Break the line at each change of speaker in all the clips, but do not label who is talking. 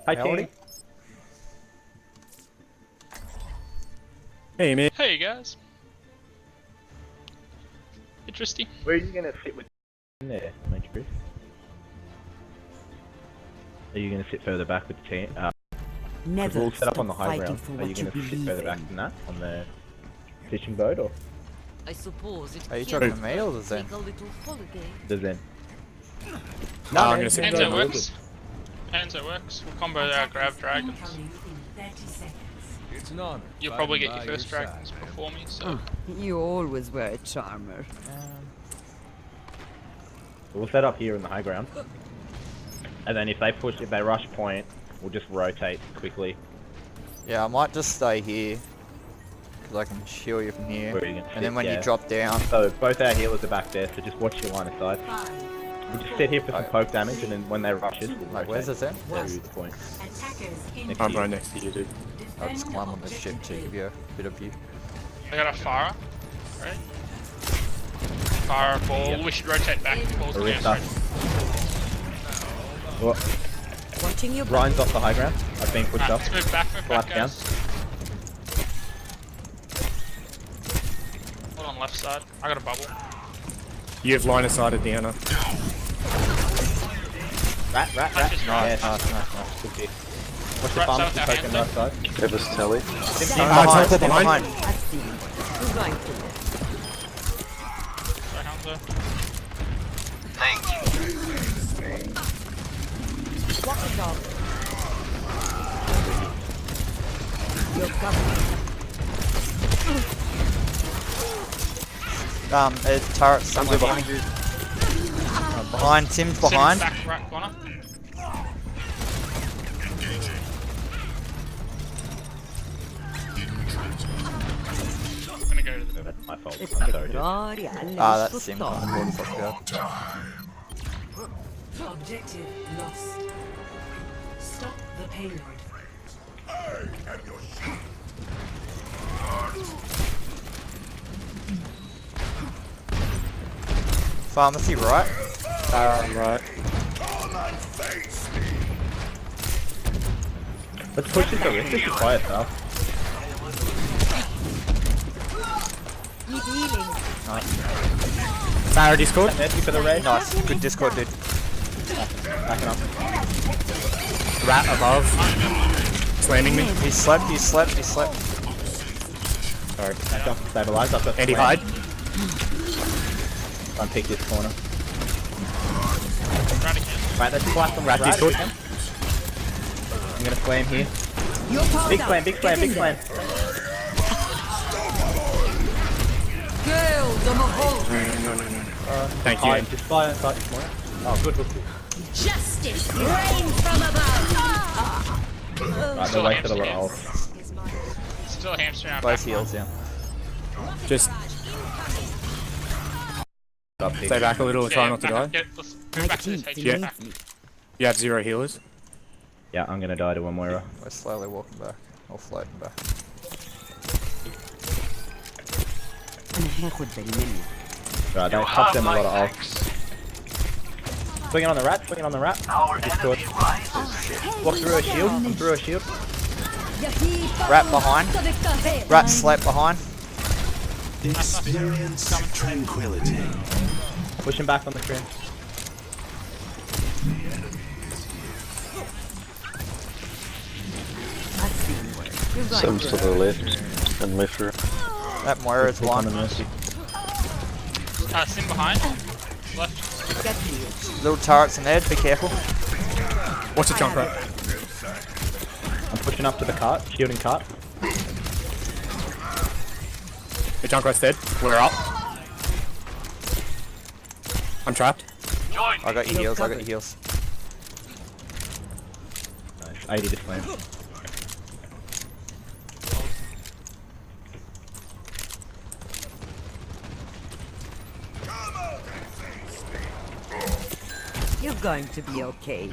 Hi, team.
Hey, man.
Hey guys. Interesting.
Where are you gonna sit with in there, Major Chris? Are you gonna sit further back with the team?
Never
we'll set up on the
stop
high
fighting
ground.
for
Are
what
you gonna sit
believe
further
in.
back than that on the fishing boat or
I suppose it
Are you
can
talking to me or the Zen?
take a little holiday.
the Zen?
No, I'm
man,
gonna sit
Zen
Hands
down.
it
goes
works. Hands it works. We'll combo our grab dragons.
It's an honor.
You'll probably get your first dragons before me, so.
You always were a charmer.
We'll set up here in the high ground, and then if they rush point, we'll just rotate quickly.
Yeah, I might just stay here. Because I can shield you from here.
Where are you gonna
And then
sit?
when
Yeah.
you drop down,
So both our healers are back there, so just watch your line of sight. We'll just sit here for some
Okay.
poke damage, and then when they rush us, we'll
like, where's the Zen?
rotate to the point.
I'm right next to you, dude.
I'll just climb on this ship to give you a bit of view.
I got a Farah, right? Farah, ball.
Yep.
We should rotate back. Ball's going
Arista. Well,
Watching your
Ryan's off the high ground. I've been pushed up.
Let's move back,
Blast down.
guys. Hold on, left side. I got a bubble.
You have line of sight at Deanna.
Rat.
Nice.
Nice. Good hit. Watch the
Right
farm,
side
the
with our
poke on
hands
the right side.
Give us telly.
Behind, behind.
I've seen it. Who's going to live?
Sorry, Hanzo.
Walk it off. You're covered.
Turret somewhere behind you. Behind, Tim's behind.
Back right corner. I'm gonna go to the
That's my fault.
It's
I'm sorry, dude.
gloria alle
Ah, that's
sus
Sim.
stars.
What the fuck, yeah.
Objective lost. Stop the payload.
Pharmacy, right?
Right.
Let's push this over. This is quiet stuff.
Need healing.
Farah Discord.
Thank you for the raid.
Nice. Good Discord, dude.
Backing up.
Rat above. Slamming me.
He slept, he slept, he slept.
Sorry. Back up. Stabilize. I've got
Andy
flame.
hide.
Try and pick this corner.
right again.
Right, let's blast on the
Rat
right.
Discord.
I'm gonna flame here.
Your power
Big
down.
flame, big flame,
Get in
big
there.
flame.
Girl, I'm a hole.
Thank
Hide,
you.
just fly inside this corner. Oh, good.
Justice rain from above.
Right, they wasted a lot of ult.
Still a hamstring on
Both
back.
heals, yeah.
Just
Up here.
stay back a little and try not to die.
Let's move back to this HQ
Yeah.
back.
You have 0 healers.
Yeah, I'm gonna die to a Moira.
We're slowly walking back. Or floating back.
أنا هاخد بالي منك.
Right, they cost them a lot of ult. Swinging on the rat, Discord. Walk through a shield, I'm through a shield.
Rat behind. Rat slept behind.
Experience tranquility.
Pushing back on the screen.
You're going
Sims to the left and left rear.
That Moira is
Click on the
one.
mercy.
Sim behind. Left.
to get you.
Little turrets in there, be careful.
What's a jump rat?
I'm pushing up to the cart, shielding cart.
The junk rat's dead. We're up. I'm trapped.
I got your heals, I got your heals.
Nice, 80 to flame.
You're going to be okay.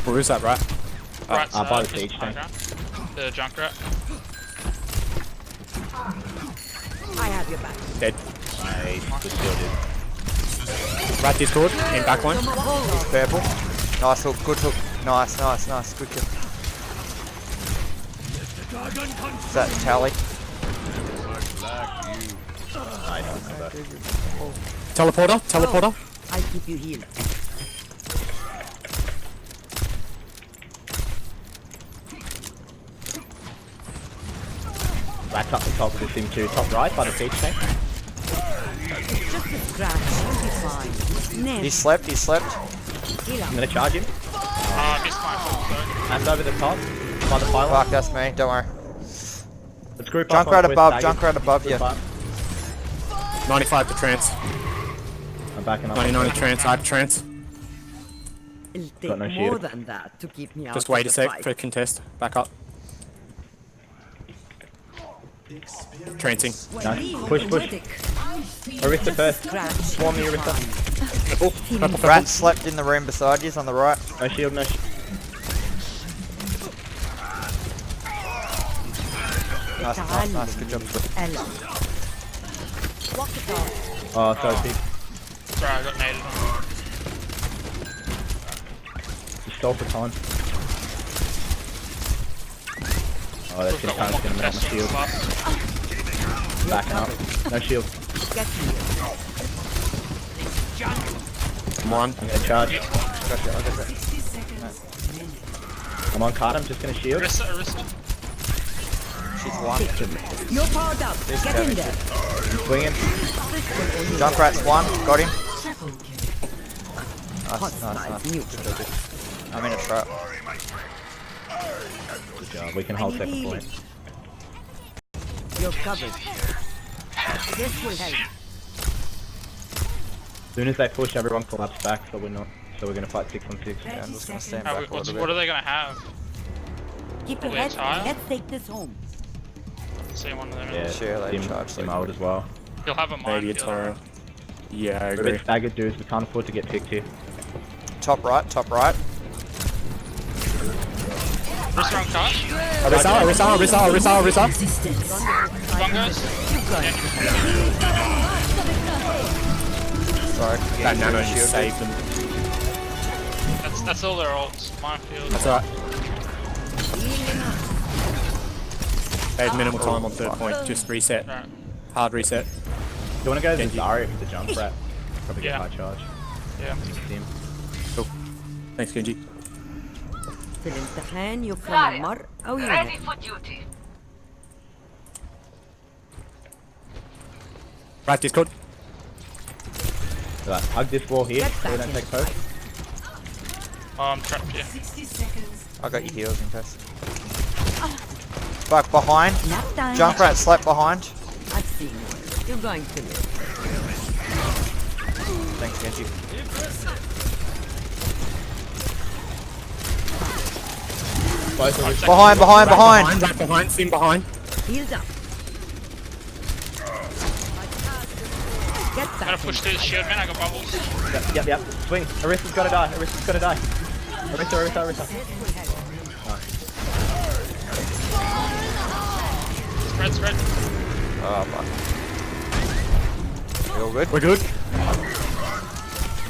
Where is that rat?
Right
by
side,
the
just
stage
high
tank.
ground. The Junkrat.
I have your back.
Dead.
Nice, good shielded.
Right Discord, in backline.
Purple. Nice hook, good hook. Nice, nice, nice. Good kill. Is that tally?
Teleporter, teleporter.
I'll keep you healed.
Back up the top of the sim 2, top right by the siege tank.
Just a scratch. You'll be fine.
He
Never.
slept, he slept.
Heal
I'm
up.
gonna charge him.
Missed my full third.
Hands over the top by the pylon.
Fuck, that's me, don't worry.
Let's group up.
Junkrat
on
above,
daggers.
Junkrat above you.
Group up.
95 to trance.
I'm backing up.
99 to trance, I have trance.
It'll
Got
take
no
more
shield.
than that to keep me out
Just
of
wait
the
a sec
fight.
for contest. Back up. Trancing.
Nice. Push, push. Arista first.
Scratch.
Swarm the Arista.
Purple, purple,
Rat
purple.
slept in the room beside you, on the right.
No shield, no shield.
Nice, nice, nice, good job.
Ella. Walk it off.
Oh, sorry, Pete.
Sorry, I got naded on.
You stole for time. Oh, that's
We've got
gonna
one more
count. Gonna melt my
contestant
shield.
left.
Backing up. No shield.
Get healed.
Come on.
I'm gonna charge.
Gotcha, I got that.
60 seconds remaining.
I'm on card. I'm just gonna shield.
Arista, Arista.
She's one.
You're powered up.
There's
Get in
damage.
there.
Swinging.
Junkrat's one, got him.
Triple kill.
Nice, nice,
Hostile
nice.
neutral.
I'm in a trap.
Good job. We can hold second
healing.
point.
You're covered. This will help.
As soon as they push, everyone collapse back. So we're not. So we're gonna fight 6 on 6.
Yeah, I'm just gonna stand
How
back
we-
a
what's,
little
what
bit.
are they gonna have?
Keep your
Probably a
head.
tile?
Let's take this home.
See one of them.
Yeah.
Sure, they
Sim,
charge
sim
like-
out as well.
He'll have a
Maybe a
minefield.
Toro. Yeah, I
We're a
agree.
bit staggered dudes. We can't afford to get picked here.
Top right, top right.
Arista on cut.
Arisa, Arisa, Arisa, Arisa, Arisa.
Resistance.
Bungos.
Sorry,
That
getting
nano
through the
just
shield.
saved them.
That's all their ults. Minefield.
That's alright. They have minimal time on third point. Just reset.
Right.
Hard reset.
You wanna go to
Genji.
Zarya for the jump rat? Probably get
Yeah.
high charge.
Yeah.
Sim.
Cool. Thanks, Genji.
في الامتحان يفهم المرء أو ينهك.
Right, Discord.
Right, hug this wall here.
Get
So we
back
don't
in
take
the
poke.
fight.
Oh, I'm trapped here.
60 seconds.
I got your heals in case. Fuck, behind.
Nap time.
Junkrat slept behind.
I've seen worse. You're going to live.
Thanks, Genji.
Both of us.
Behind, behind, behind.
Right behind, Sim behind.
Healed up. Get
I'm gonna
back in.
push through the shield, man. I got bubbles.
Yep. Swing. Arista's gotta die. Arista's gotta die. Arista.
Spread.
Oh, fuck. You all good?
We're good.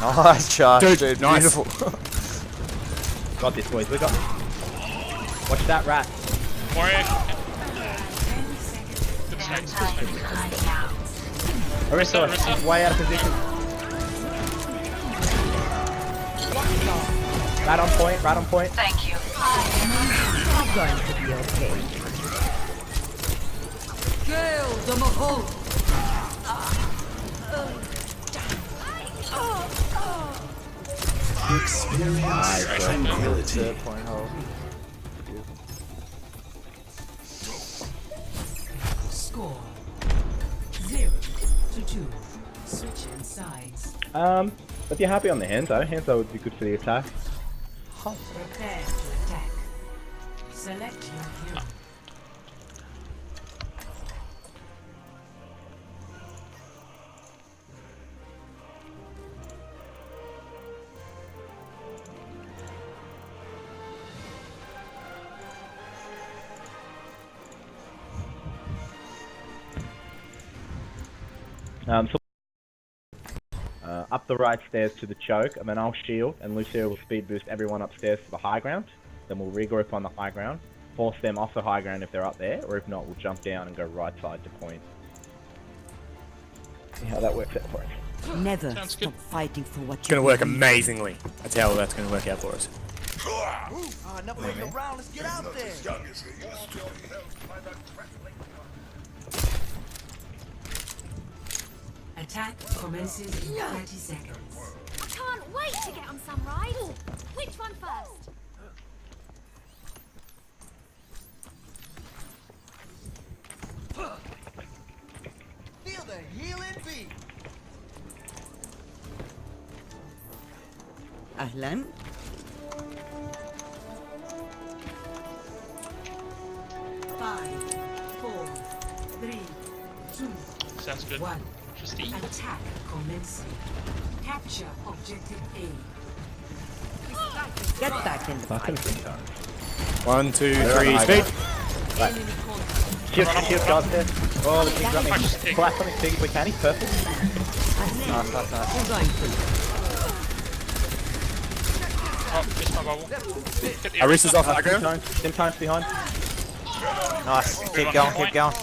Nice charge,
Dude,
dude.
nice.
Beautiful.
Got this, boys. We got. Watch that rat.
Warrior. Good snakes.
Arista,
Arista.
he's way out of position. Rat on point.
I'm going to be okay. Kill the Mahal.
Third point hole.
Score 0-2. Switching sides.
If you're happy on the Hanzo would be good for the attack.
Prepare to attack. Select your hero.
So, up the the right stairs to the choke, and then I'll shield, and Lucio will speed boost everyone upstairs to the high ground. Then we'll regroup on the high ground, force them off the high ground if they're up there, or if not, we'll jump down and go right side to point. See how that works out for us.
Never
Sounds
stop
good.
fighting for what
It's
you
gonna work
believe.
amazingly. That's how that's gonna work out for us.
Attack commences in 30 seconds.
I can't wait to get on some ride. Which one first?
Feel the healing beat.
أهلا.
Five, four, three, two,
Sounds good.
one.
Just eat.
Attack commencing. Capture objective A.
Get back in the
Fucking
fight.
thing done.
1, 2,
They're on
3,
the high
speed.
Shield guards there. Oh, the pig's running.
Punch stick.
Flash on his pig if we can, he's perfect.
Nice, nice, nice.
You're going to.
Oh, missed my bubble. Get the
Aris is off high
Dim
ground.
times, dim times behind.
Nice. Keep
Everyone
going,
on
keep
point.
going.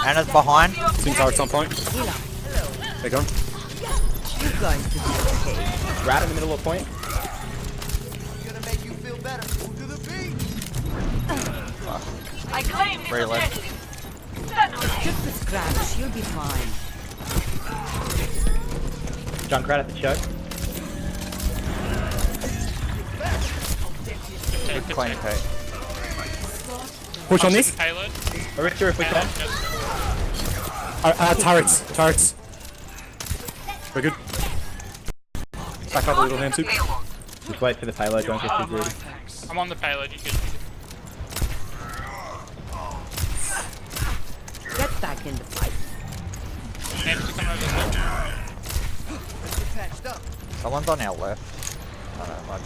Anna's behind.
Team turret's on point. They're gone.
You're going to be okay.
Rat in the middle of point.
Gonna make you feel better. Move to the beat.
Very low.
Just a scratch. You'll be fine.
Junkrat at the choke.
Take,
Good claim, Kate.
Push on this.
Payload.
Arista if we can.
Turrets. Turrets. We're good. Back up a little, hand soup.
Just wait for the payload, don't get too greedy.
I'm on the payload. You good?
Get back in the fight.
Names to come over there.
Patched up.
Someone's on our left. I don't know much.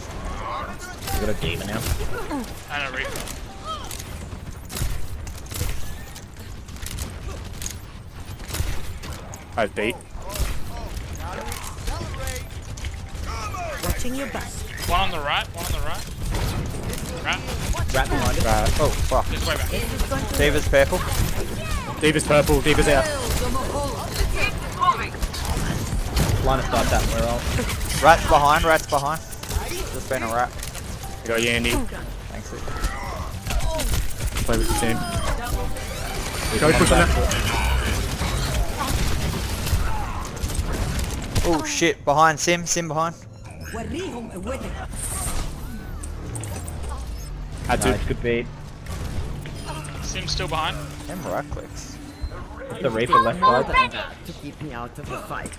We got a demon now.
And a refill.
I've beat.
Watching your back.
One on the right. One on the right. Right.
Rat behind it.
Oh, fuck.
This way back.
Diva's purple.
Diva's purple. Diva's out.
Line of sight that, we're all.
Rat's behind, rat's behind. Just been a rat.
We got Yandy.
Thanks.
Play with the team. Go push on that.
Oh shit, behind Sim behind.
وريهم قوتك.
Had to.
Nice, good beat.
Sim's still behind.
Them right clicks.
The Reaper left side.
To keep me out of the fight.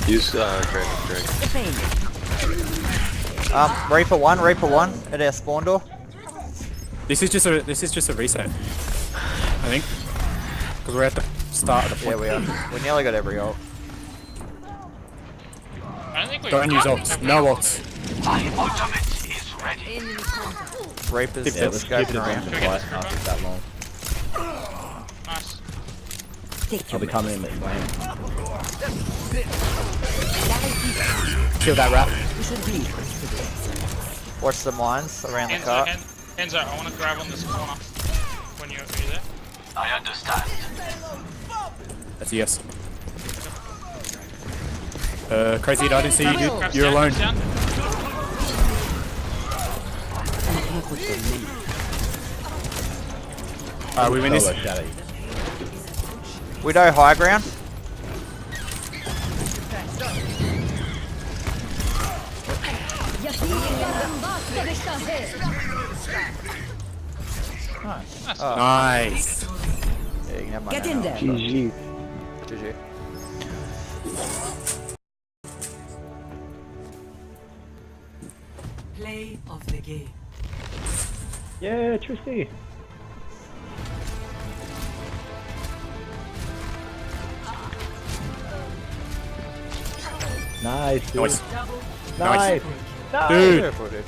Use Drake.
Defend.
Reaper 1 at our spawn door.
This is just a reset. I think. Because we're at the start of the
Yeah,
point.
we are. We nearly got every ult.
I don't think we.
Don't use ults. No ults.
Reaper's
Yeah,
still
let's keep it
scoping around.
around twice after that long.
Nice.
Take
I'll
your
be coming in with flame.
Kill that rat.
You should be.
Watch the mines around the
Enzo,
cart.
Enzo, I want to grab on this corner. When you're there.
That's a yes. Crazy, I didn't see you.
Grab's
You're
down,
alone.
grab's down.
Alright, we win this.
Solo shadow.
Widow high ground. Nice.
Nice.
Yeah, you can have my
Get
nano.
in there.
GG.
GG.
Play of the game.
Yeah, Tristy. Nice, dude.
Nice.
Nice.
Dude.
Careful, dude.